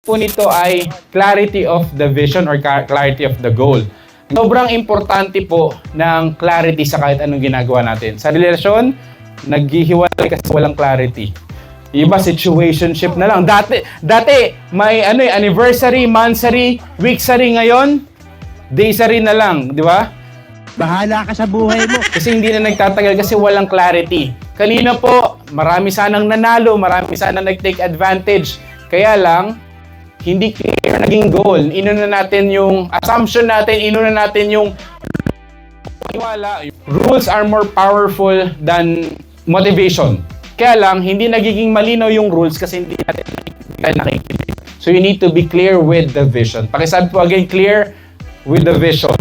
po nito ay clarity of the vision or clarity of the goal. Sobrang importante po ng clarity sa kahit anong ginagawa natin. Sa relasyon, naghihiwalay kasi walang clarity. Iba, situationship na lang. Dati may anniversary, monthsary, weeksary, ngayon, daysary na lang, di ba? Bahala ka sa buhay mo. Kasi hindi na nagtatagal kasi walang clarity. Kanina po, marami sanang nanalo, marami sanang nag-take advantage. Kaya lang, hindi clear naging goal. Inuna natin yung assumption natin, inuna natin yung paniwala. Rules are more powerful than motivation. Kaya lang, hindi nagiging malinaw yung rules kasi hindi natin nakikinig. So you need to be clear with the vision. Pakisabi po again, clear with the vision.